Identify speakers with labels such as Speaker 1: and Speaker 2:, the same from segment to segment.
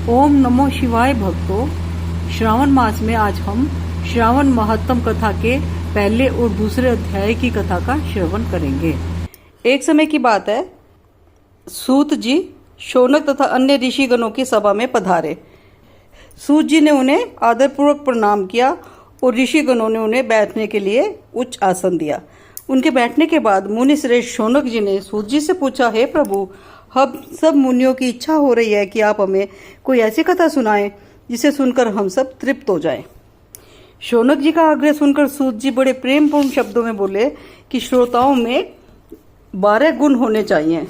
Speaker 1: ओम नमो शिवाय भक्तों। श्रावण मास में आज हम श्रावण महात्म कथा के पहले और दूसरे अध्याय की कथा का श्रवण करेंगे। एक समय की बात है, सूत जी शौनक तथा अन्य ऋषिगणों की सभा में पधारे। सूत जी ने उन्हें आदरपूर्वक प्रणाम किया और ऋषिगणों ने उन्हें बैठने के लिए उच्च आसन दिया। उनके बैठने के बाद मुनि श्रेष्ठ शौनक जी ने सूत जी से पूछा, हे प्रभु, हम सब मुनियों की इच्छा हो रही है कि आप हमें कोई ऐसी कथा सुनाएं जिसे सुनकर हम सब तृप्त हो जाएं। शौनक जी का आग्रह सुनकर सूत जी बड़े प्रेमपूर्ण शब्दों में बोले कि श्रोताओं में 12 गुण होने चाहिए।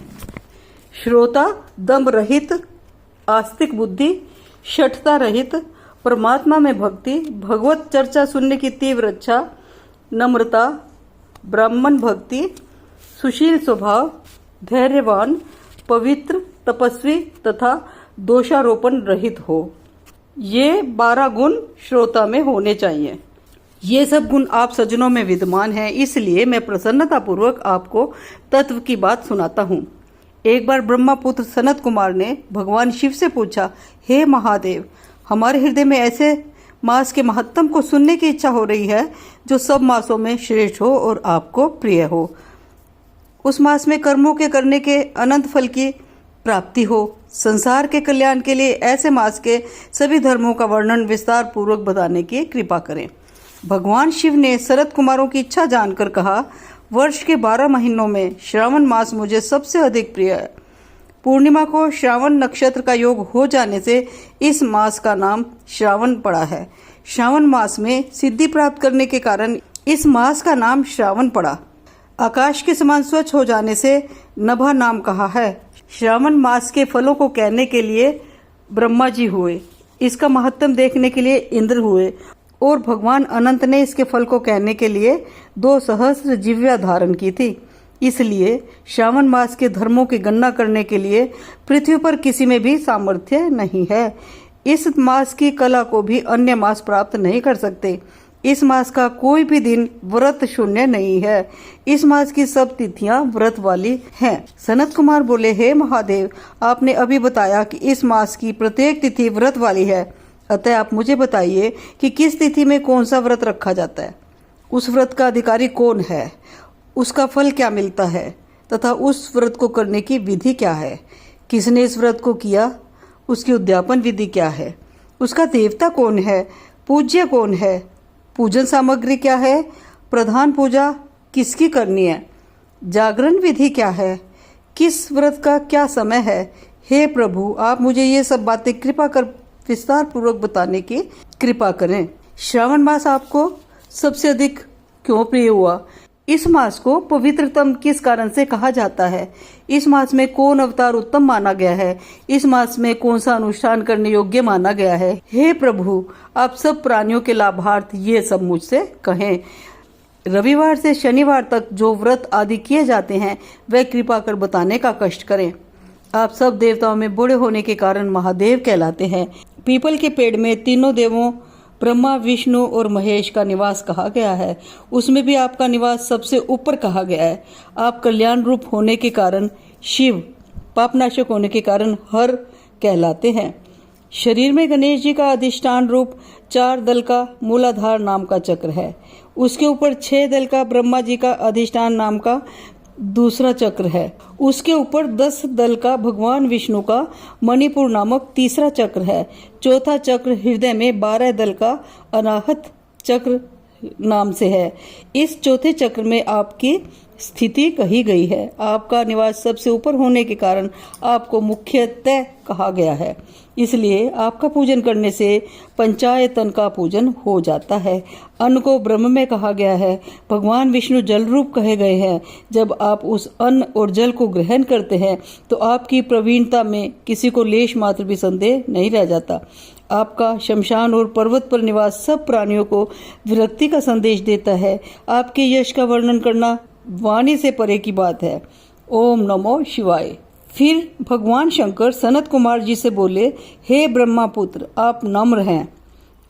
Speaker 1: श्रोता दम्भ रहित, आस्तिक बुद्धि, शठता रहित, परमात्मा में भक्ति, भगवत चर्चा सुनने की तीव्र इच्छा, नम्रता, ब्राह्मण भक्ति, सुशील स्वभाव, धैर्यवान, पवित्र, तपस्वी तथा दोषारोपण रहित हो। ये 12 गुण श्रोता में होने चाहिए। ये सब गुण आप सज्जनों में विद्यमान हैं, इसलिए मैं प्रसन्नतापूर्वक आपको तत्व की बात सुनाता हूँ। एक बार ब्रह्मपुत्र सनत कुमार ने भगवान शिव से पूछा, हे महादेव, हमारे हृदय में ऐसे मास के महत्तम को सुनने की इच्छा हो रही है जो सब मासों में श्रेष्ठ हो और आपको प्रिय हो। उस मास में कर्मों के करने के अनंत फल की प्राप्ति हो। संसार के कल्याण के लिए ऐसे मास के सभी धर्मों का वर्णन विस्तार पूर्वक बताने की कृपा करें। भगवान शिव ने शरद कुमारों की इच्छा जानकर कहा, वर्ष के 12 महीनों में श्रावण मास मुझे सबसे अधिक प्रिय है। पूर्णिमा को श्रावण नक्षत्र का योग हो जाने से इस मास का नाम श्रावण पड़ा है। श्रावण मास में सिद्धि प्राप्त करने के कारण इस मास का नाम श्रावण पड़ा। आकाश के समान स्वच्छ हो जाने से नभा नाम कहा है। श्रावण मास के फलों को कहने के लिए ब्रह्मा जी हुए, इसका महत्तम देखने के लिए इंद्र हुए और भगवान अनंत ने इसके फल को कहने के लिए 2 सहस्त्र जिह्वा धारण की थी। इसलिए श्रावण मास के धर्मों की गणना करने के लिए पृथ्वी पर किसी में भी सामर्थ्य नहीं है। इस मास की कला को भी अन्य मास प्राप्त नहीं कर सकते। इस मास का कोई भी दिन व्रत शून्य नहीं है। इस मास की सब तिथियां व्रत वाली हैं। सनत कुमार बोले, हे महादेव, आपने अभी बताया कि इस मास की प्रत्येक तिथि व्रत वाली है, अतः आप मुझे बताइए कि किस तिथि में कौन सा व्रत रखा जाता है, उस व्रत का अधिकारी कौन है, उसका फल क्या मिलता है तथा उस व्रत को करने की विधि क्या है, किसने इस व्रत को किया, उसकी उद्यापन विधि क्या है, उसका देवता कौन है, पूज्य कौन है, पूजन सामग्री क्या है, प्रधान पूजा किसकी करनी है, जागरण विधि क्या है, किस व्रत का क्या समय है। हे प्रभु, आप मुझे ये सब बातें कृपा कर विस्तार पूर्वक बताने की कृपा करें। श्रावण मास आपको सबसे अधिक क्यों प्रिय हुआ? इस मास को पवित्रतम किस कारण से कहा जाता है? इस मास में कौन अवतार उत्तम माना गया है? इस मास में कौन सा अनुष्ठान करने योग्य माना गया है? हे प्रभु, आप सब प्राणियों के लाभार्थ ये सब मुझसे कहें। रविवार से शनिवार तक जो व्रत आदि किए जाते हैं वह कृपा कर बताने का कष्ट करें। आप सब देवताओं में बड़े होने के कारण महादेव कहलाते हैं। पीपल के पेड़ में तीनों देवों ब्रह्मा, विष्णु और महेश का निवास कहा गया है। उसमें भी आपका निवास सबसे ऊपर कहा गया है। आप कल्याण रूप होने के कारण शिव, पापनाशक होने के कारण हर कहलाते हैं। शरीर में गणेश जी का अधिष्ठान रूप 4 दल का मूलाधार नाम का चक्र है। उसके ऊपर 6 दल का ब्रह्मा जी का अधिष्ठान नाम का दूसरा चक्र है। उसके ऊपर 10 दल का भगवान विष्णु का मणिपुर नामक तीसरा चक्र है। चौथा चक्र हृदय में 12 दल का अनाहत चक्र नाम से है। इस चौथे चक्र में आपकी स्थिति कही गई है। आपका निवास सबसे ऊपर होने के कारण आपको मुख्यतः कहा गया है। इसलिए आपका पूजन करने से पंचायतन का पूजन हो जाता है। अन्न को ब्रह्म में कहा गया है। भगवान विष्णु जल रूप कहे गए हैं। जब आप उस अन्न और जल को ग्रहण करते हैं तो आपकी प्रवीणता में किसी को लेश मात्र भी संदेह नहीं रह जाता। आपका शमशान और पर्वत पर निवास सब प्राणियों को विरक्ति का संदेश देता है। आपके यश का वर्णन करना वाणी से परे की बात है। ओम नमो शिवाय। फिर भगवान शंकर सनत कुमार जी से बोले, हे ब्रह्मा पुत्र, आप नम्र हैं,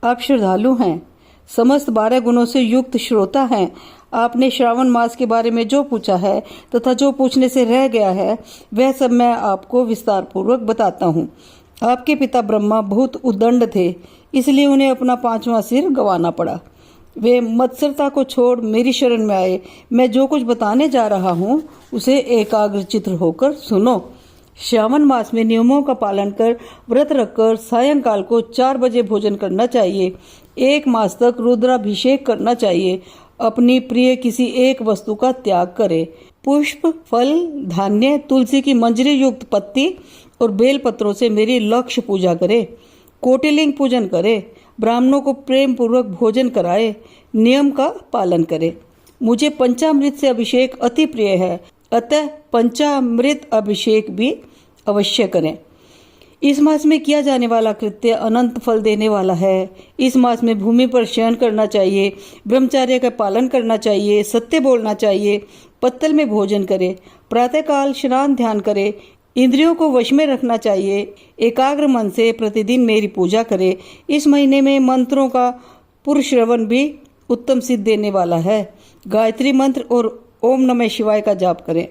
Speaker 1: आप श्रद्धालु हैं, समस्त 12 गुणों से युक्त श्रोता हैं। आपने श्रावण मास के बारे में जो पूछा है तथा जो पूछने से रह गया है वह सब मैं आपको विस्तार पूर्वक बताता हूँ। आपके पिता ब्रह्मा बहुत उद्दंड थे, इसलिए उन्हें अपना 5वां सिर गंवाना पड़ा। वे मत्सरता को छोड़ मेरी शरण में आए। मैं जो कुछ बताने जा रहा हूँ उसे एकाग्रचित्त होकर सुनो। श्रावण मास में नियमों का पालन कर व्रत रखकर सायंकाल को 4 बजे भोजन करना चाहिए। 1 मास तक रुद्राभिषेक करना चाहिए। अपनी प्रिय किसी एक वस्तु का त्याग करे। पुष्प, फल, धान्य, तुलसी की मंजरी युक्त पत्ती और बेल पत्रों से मेरी लक्ष्य पूजा करे। कोटिलिंग पूजन करे। ब्राह्मणों को प्रेम पूर्वक भोजन कराए। नियम का पालन करे। मुझे पंचामृत से अभिषेक अति प्रिय है, अतः पंचामृत अभिषेक भी अवश्य करें। इस मास में किया जाने वाला कृत्य अनंत फल देने वाला है। इस मास में भूमि पर शयन करना चाहिए, ब्रह्मचर्य का पालन करना चाहिए, सत्य बोलना चाहिए, पत्तल में भोजन करे, प्रातःकाल स्नान ध्यान करे, इंद्रियों को वश में रखना चाहिए, एकाग्र मन से प्रतिदिन मेरी पूजा करे। इस महीने में मंत्रों का पुरश्रवण भी उत्तम सिद्ध देने वाला है। गायत्री मंत्र और ओम नमः शिवाय का जाप करें।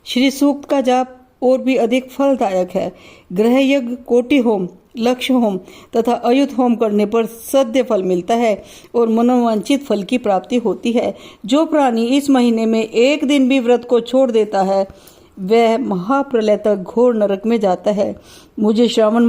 Speaker 1: श्री सूक्त का जाप और भी अधिक फलदायक है। ग्रह यज्ञ, कोटि होम, लक्ष्य होम तथा अयुत होम करने पर सद्य फल मिलता है और मनोवांछित फल की प्राप्ति होती है। जो प्राणी इस महीने में एक दिन भी व्रत को छोड़ देता है वह महाप्रलय तक घोर नरक में जाता है। मुझे श्रावण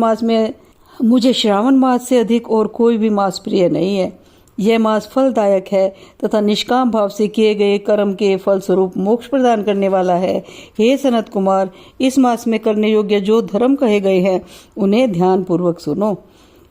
Speaker 1: मास से अधिक और कोई भी मास प्रिय नहीं है। यह मास फलदायक है तथा निष्काम भाव से किए गए कर्म के फल स्वरूप मोक्ष प्रदान करने वाला है। हे सनत कुमार, इस मास में करने योग्य जो धर्म कहे गए हैं उन्हें ध्यान पूर्वक सुनो।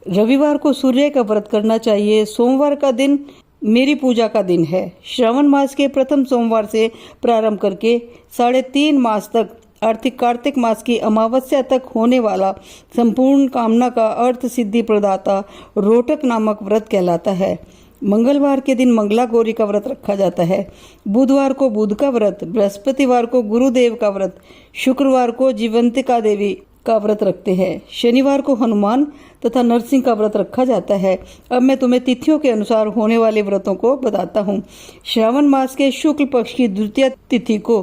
Speaker 1: रविवार को सूर्य का व्रत करना चाहिए। सोमवार का दिन मेरी पूजा का दिन है। श्रावण मास के प्रथम सोमवार से प्रारंभ करके 3.5 मास तक अर्थात कार्तिक मास की अमावस्या तक होने वाला संपूर्ण कामना का अर्थ सिद्धि प्रदाता रोटक नामक व्रत कहलाता है। मंगलवार के दिन मंगला गौरी का व्रत रखा जाता है। बुधवार को बुध का व्रत, बृहस्पतिवार को गुरुदेव का व्रत, शुक्रवार को जीवंतिका देवी का व्रत रखते हैं। शनिवार को हनुमान तथा नरसिंह का व्रत रखा जाता है। अब मैं तुम्हें तिथियों के अनुसार होने वाले व्रतों को बताता हूँ। श्रावण मास के शुक्ल पक्ष की द्वितीय तिथि को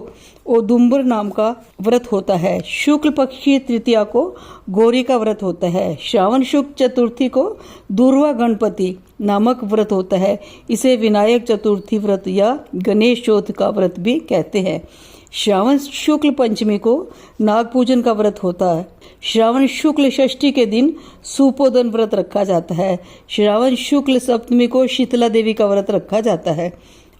Speaker 1: औदुंबर नाम का व्रत होता है। शुक्ल पक्ष की तृतीया को गौरी का व्रत होता है। श्रावण शुक्ल चतुर्थी को दूर्वा गणपति नामक व्रत होता है। इसे विनायक चतुर्थी व्रत या गणेश चौथ का व्रत भी कहते हैं। श्रावण शुक्ल पंचमी को नाग पूजन का व्रत होता है। श्रावण शुक्ल षष्ठी के दिन सुपोदन व्रत रखा जाता है। श्रावण शुक्ल सप्तमी को शीतला देवी का व्रत रखा जाता है।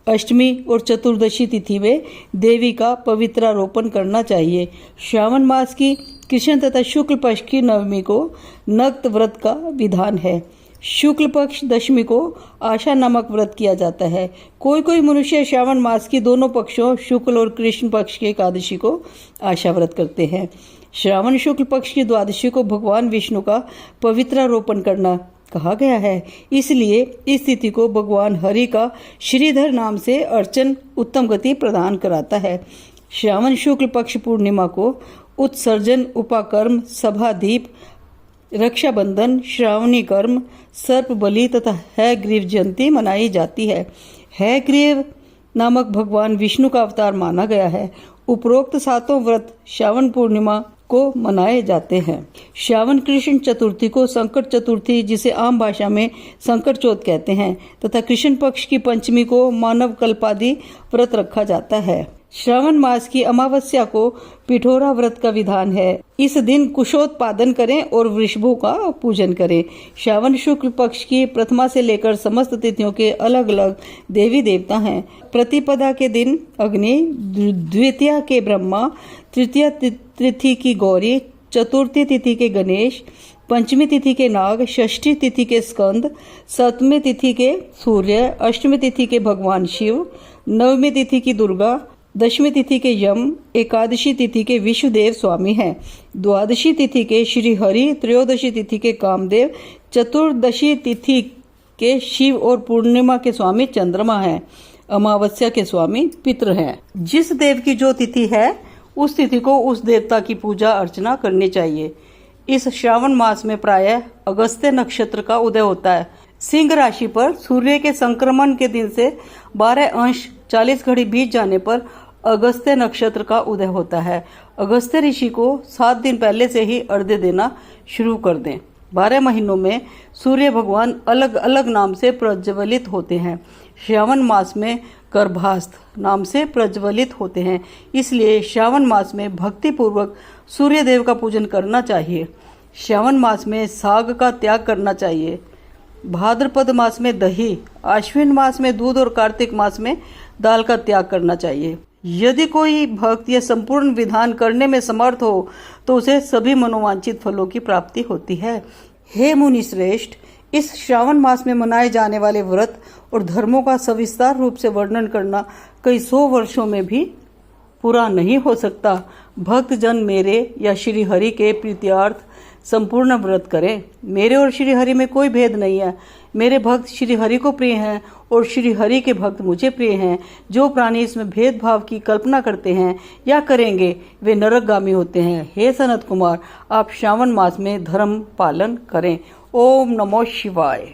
Speaker 1: अष्टमी और चतुर्दशी तिथि में देवी का पवित्रारोपण करना चाहिए। श्रावण मास की कृष्ण तथा शुक्ल पक्ष की नवमी को नक्त व्रत का विधान है। शुक्ल पक्ष दशमी को आशा नामक व्रत किया जाता है। कोई कोई मनुष्य श्रावण मास की दोनों पक्षों शुक्ल और कृष्ण पक्ष की एकादशी को आशा व्रत करते हैं। श्रावण शुक्ल पक्ष की द्वादशी को भगवान विष्णु का पवित्रारोपण करना कहा गया है। इसलिए इस तिथि को भगवान हरि का श्रीधर नाम से अर्चन उत्तम गति प्रदान कराता है। श्रावण शुक्ल पक्ष पूर्णिमा को उत्सर्जन, उपाकर्म, सभादीप, रक्षाबंधन, श्रावणी कर्म, सर्प बलि तथा हयग्रीव जयंती मनाई जाती है। हयग्रीव नामक भगवान विष्णु का अवतार माना गया है। उपरोक्त 7 व्रत श्रावण पूर्णिमा को मनाए जाते हैं। श्रावण कृष्ण चतुर्थी को संकट चतुर्थी, जिसे आम भाषा में संकट चौथ कहते हैं, तथा कृष्ण पक्ष की पंचमी को मानव कल्पादि व्रत रखा जाता है। श्रावण मास की अमावस्या को पिठोरा व्रत का विधान है। इस दिन कुशोत्पादन करें और वृषभों का पूजन करें। श्रावण शुक्ल पक्ष की प्रथमा से लेकर समस्त तिथियों के अलग अलग देवी देवता हैं। प्रतिपदा के दिन अग्नि, द्वितीया के ब्रह्मा, तृतीय तिथि की गौरी, चतुर्थी तिथि के गणेश, पंचमी तिथि के नाग, षष्ठी तिथि के स्कंद, सप्तमी तिथि के सूर्य, अष्टमी तिथि के भगवान शिव, नवमी तिथि की दुर्गा, दशमी तिथि के यम, एकादशी तिथि के विष्णुदेव स्वामी हैं। द्वादशी तिथि के श्री हरि, त्रयोदशी तिथि के कामदेव, चतुर्दशी तिथि के शिव और पूर्णिमा के स्वामी चंद्रमा हैं। अमावस्या के स्वामी पितृ हैं। जिस देव की जो तिथि है उस तिथि को उस देवता की पूजा अर्चना करनी चाहिए। इस श्रावण मास में प्रायः अगस्त्य नक्षत्र का उदय होता है। सिंह राशि पर सूर्य के संक्रमण के दिन से 12 अंश 40 घड़ी बीत जाने पर अगस्त्य नक्षत्र का उदय होता है। अगस्त्य ऋषि को 7 दिन पहले से ही अर्घ्य देना शुरू कर दें। 12 महीनों में सूर्य भगवान अलग अलग नाम से प्रज्वलित होते हैं। श्रावण मास में गर्भास्थ नाम से प्रज्वलित होते हैं, इसलिए श्रावण मास में भक्ति पूर्वक सूर्य देव का पूजन करना चाहिए। श्रावण मास में साग का त्याग करना चाहिए। भाद्रपद मास में दही, आश्विन मास में दूध और कार्तिक मास में दाल का त्याग करना चाहिए। यदि कोई भक्त यह संपूर्ण विधान करने में समर्थ हो तो उसे सभी मनोवांछित फलों की प्राप्ति होती है। हे मुनि श्रेष्ठ, इस श्रावण मास में मनाए जाने वाले व्रत और धर्मों का सविस्तार रूप से वर्णन करना कई 100 वर्षों में भी पूरा नहीं हो सकता। भक्त जन मेरे या श्री हरि के प्रीत्यार्थ संपूर्ण व्रत करें। मेरे और श्री हरि में कोई भेद नहीं है। मेरे भक्त श्री हरि को प्रिय हैं और श्री हरि के भक्त मुझे प्रिय हैं। जो प्राणी इसमें भेदभाव की कल्पना करते हैं या करेंगे वे नरकगामी होते हैं। हे सनत कुमार, आप श्रावण मास में धर्म पालन करें। ओम नमो शिवाय।